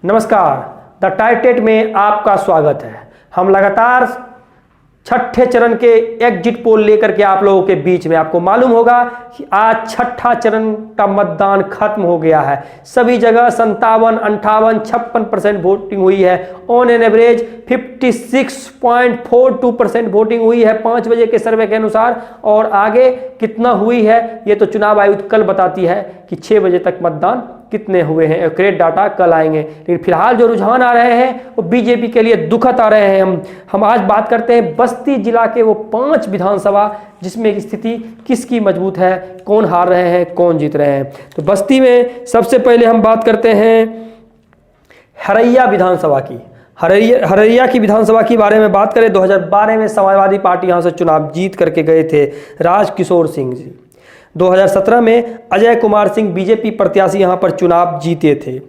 नमस्कार, द टाइटेट में आपका स्वागत है। हम लगातार छठे चरण के एग्जिट पोल लेकर के आप लोगों के बीच में, आपको मालूम होगा कि आज छठा चरण का मतदान खत्म हो गया है। सभी जगह 57, 58, 56% वोटिंग हुई है। ऑन एन एवरेज 56.42% वोटिंग हुई है 5 बजे के सर्वे के अनुसार। और आगे कितना हुई है ये तो चुनाव आयोग कल बताती है कि 6 बजे तक मतदान कितने हुए हैं। एक्यूरेट डाटा कल आएंगे, लेकिन फिलहाल जो रुझान आ रहे हैं वो बीजेपी के लिए दुखद आ रहे हैं। हम आज बात करते हैं बस्ती जिला के वो 5 विधानसभा जिसमें स्थिति किसकी मजबूत है, कौन हार रहे हैं, कौन जीत रहे हैं। तो बस्ती में सबसे पहले हम बात करते हैं हरैया विधानसभा की। हरैया की विधानसभा के बारे में बात करें, 2012 में समाजवादी पार्टी यहाँ से चुनाव जीत करके गए थे राजकिशोर सिंह जी। 2017 में अजय कुमार सिंह बीजेपी प्रत्याशी यहाँ पर चुनाव जीते थे।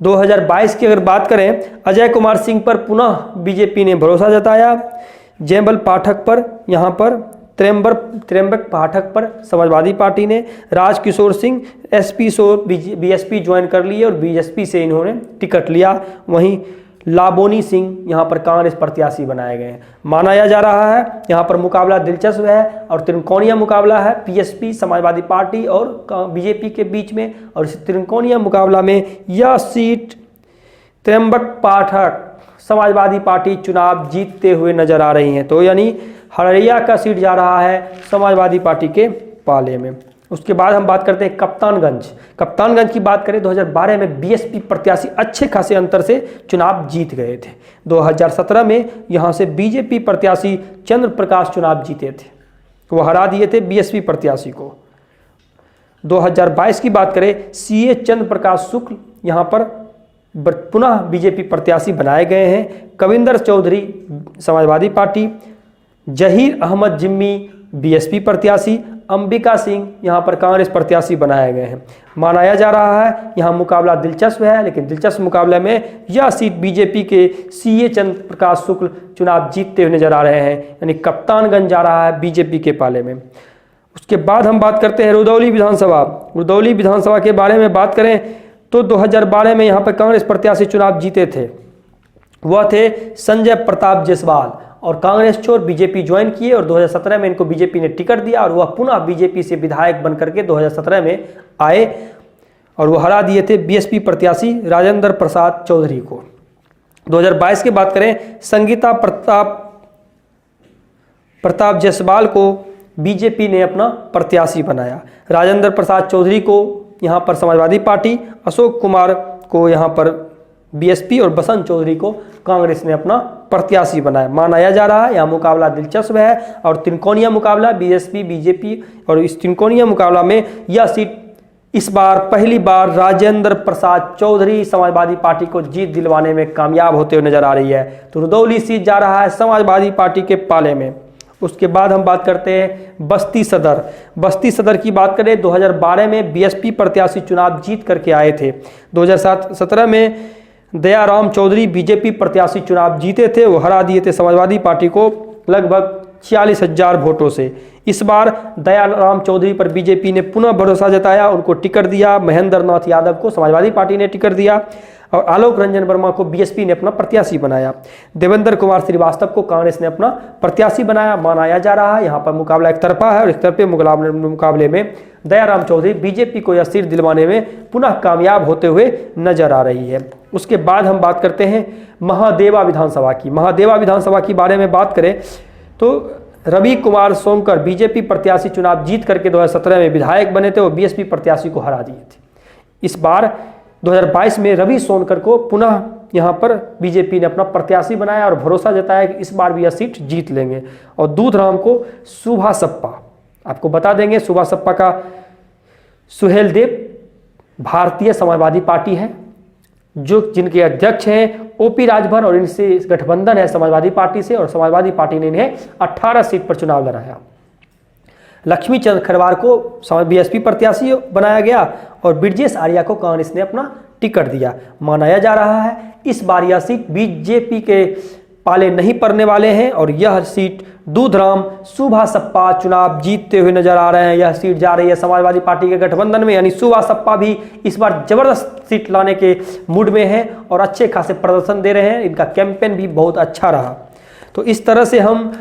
2022 की अगर बात करें, अजय कुमार सिंह पर पुनः बीजेपी ने भरोसा जताया। जयमल पाठक पर यहाँ पर त्र्यंबक पाठक पर समाजवादी पार्टी ने, राजकिशोर सिंह एसपी से बीएसपी ज्वाइन कर लिए और बीएसपी से इन्होंने टिकट लिया। वहीं लाबोनी सिंह यहाँ पर कांग्रेस प्रत्याशी बनाए गए हैं। माना जा रहा है यहाँ पर मुकाबला दिलचस्प है और त्रिकोणीय मुकाबला है पीएसपी समाजवादी पार्टी और बीजेपी के बीच में। और इस त्रिकोणीय मुकाबला में यह सीट त्र्यंबक पाठक समाजवादी पार्टी चुनाव जीतते हुए नजर आ रही हैं। तो यानी हरैया का सीट जा रहा है समाजवादी पार्टी के पाले में। उसके बाद हम बात करते हैं कप्तानगंज की बात करें, 2012 में बीएसपी प्रत्याशी अच्छे खासे अंतर से चुनाव जीत गए थे। 2017 में यहां से बीजेपी प्रत्याशी चंद्र प्रकाश चुनाव जीते थे, वो हरा दिए थे बीएसपी प्रत्याशी को। 2022 की बात करें, सीए चंद्र प्रकाश शुक्ल यहां पर पुनः बीजेपी प्रत्याशी बनाए गए हैं। कविंदर चौधरी समाजवादी पार्टी, जहीर अहमद जिम्मी बीएसपी प्रत्याशी, अंबिका सिंह यहाँ पर कांग्रेस प्रत्याशी बनाए गए हैं। माना जा रहा है यहाँ मुकाबला दिलचस्प है, लेकिन दिलचस्प मुकाबले में यह सीट बीजेपी के सीए चंद्र प्रकाश शुक्ल चुनाव जीतते हुए नजर आ रहे हैं, यानी कप्तानगंज जा रहा है बीजेपी के पाले में। उसके बाद हम बात करते हैं रुदौली विधानसभा के बारे में बात करें तो 2012 में यहाँ पर कांग्रेस प्रत्याशी चुनाव जीते थे, वह थे संजय प्रताप जायसवाल। और कांग्रेस छोड़ बीजेपी ज्वाइन किए और 2017 में इनको बीजेपी ने टिकट दिया और वह पुनः बीजेपी से विधायक बनकर के 2017 में आए और वह हरा दिए थे बीएसपी प्रत्याशी राजेंद्र प्रसाद चौधरी को। 2022 की बात करें, संगीता प्रताप जायसवाल को बीजेपी ने अपना प्रत्याशी बनाया। राजेंद्र प्रसाद चौधरी को यहाँ पर समाजवादी पार्टी, अशोक कुमार को यहाँ पर बीएसपी और बसंत चौधरी को कांग्रेस ने अपना प्रत्याशी बनाया। माना जा रहा है यह मुकाबला दिलचस्प है और त्रिकोणीय मुकाबला बीएसपी बीजेपी, और इस त्रिकोणीय मुकाबला में यह सीट इस बार पहली बार राजेंद्र प्रसाद चौधरी समाजवादी पार्टी को जीत दिलवाने में कामयाब होते हुए नजर आ रही है। तो रुदौली सीट जा रहा है समाजवादी पार्टी के पाले में। उसके बाद हम बात करते हैं बस्ती सदर की बात करें, 2012 में बीएसपी प्रत्याशी चुनाव जीत करके आए थे। 2017 में दयाराम चौधरी बीजेपी प्रत्याशी चुनाव जीते थे, वो हरा दिए थे समाजवादी पार्टी को लगभग 46,000 वोटों से। इस बार दयाराम चौधरी पर बीजेपी ने पुनः भरोसा जताया, उनको टिकट दिया। महेंद्र नाथ यादव को समाजवादी पार्टी ने टिकट दिया और आलोक रंजन वर्मा को बीएसपी ने अपना प्रत्याशी बनाया। देवेंद्र कुमार श्रीवास्तव को कांग्रेस ने अपना प्रत्याशी बनाया। माना जा रहा है यहाँ पर मुकाबला एक तरफा है और एक तरफे मुकाबले में दयाराम चौधरी बीजेपी को यह सीट दिलवाने में पुनः कामयाब होते हुए नजर आ रही है। उसके बाद हम बात करते हैं महादेवा विधानसभा की बारे में बात करें तो रवि कुमार सोमकर बीजेपी प्रत्याशी चुनाव जीत करके 2017 में विधायक बने थे, वो बीएसपी प्रत्याशी को हरा दिए थे। इस बार 2022 में रवि सोनकर को पुनः यहाँ पर बीजेपी ने अपना प्रत्याशी बनाया और भरोसा जताया कि इस बार भी यह सीट जीत लेंगे। और दूधराम को सुभा सप्पा, आपको बता देंगे सुभा सप्पा का सुहेल देव भारतीय समाजवादी पार्टी है, जो जिनके अध्यक्ष हैं ओपी राजभर, और इनसे गठबंधन है समाजवादी पार्टी से और समाजवादी पार्टी ने इन्हें 18 सीट पर चुनाव लड़ाया। लक्ष्मी चंद खरवार को बीएसपी प्रत्याशी बनाया गया और ब्रजेश आर्या को कांग्रेस ने अपना टिकट दिया। माना जा रहा है इस बार यह सीट बीजेपी के पाले नहीं पड़ने वाले हैं और यह सीट दूधराम सुभा सप्पा चुनाव जीतते हुए नजर आ रहे हैं। यह सीट जा रही है समाजवादी पार्टी के गठबंधन में, यानी सुभा सप्पा भी इस बार जबरदस्त सीट लाने के मूड में है और अच्छे खासे प्रदर्शन दे रहे हैं। इनका कैंपेन भी बहुत अच्छा रहा। तो इस तरह से हम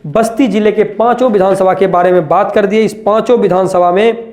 बस्ती जिले के 5 विधानसभा के बारे में बात कर दिए। इस 5 विधानसभा में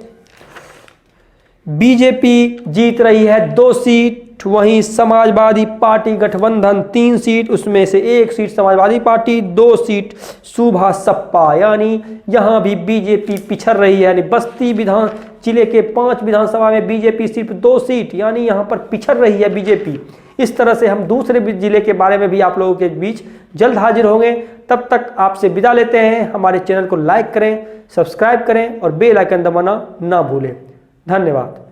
बीजेपी जीत रही है 2 सीट, वहीं समाजवादी पार्टी गठबंधन 3 सीट, उसमें से 1 सीट समाजवादी पार्टी, 2 सीट सुभा सप्पा, यानी यहां भी बीजेपी पिछड़ रही है। यानी बस्ती विधान जिले के 5 विधानसभा में बीजेपी सिर्फ 2 सीट, यानी यहां पर पिछड़ रही है बीजेपी। इस तरह से हम दूसरे जिले के बारे में भी आप लोगों के बीच जल्द हाजिर होंगे। तब तक आपसे विदा लेते हैं। हमारे चैनल को लाइक करें, सब्सक्राइब करें और बेल आइकन दबाना ना भूलें। धन्यवाद।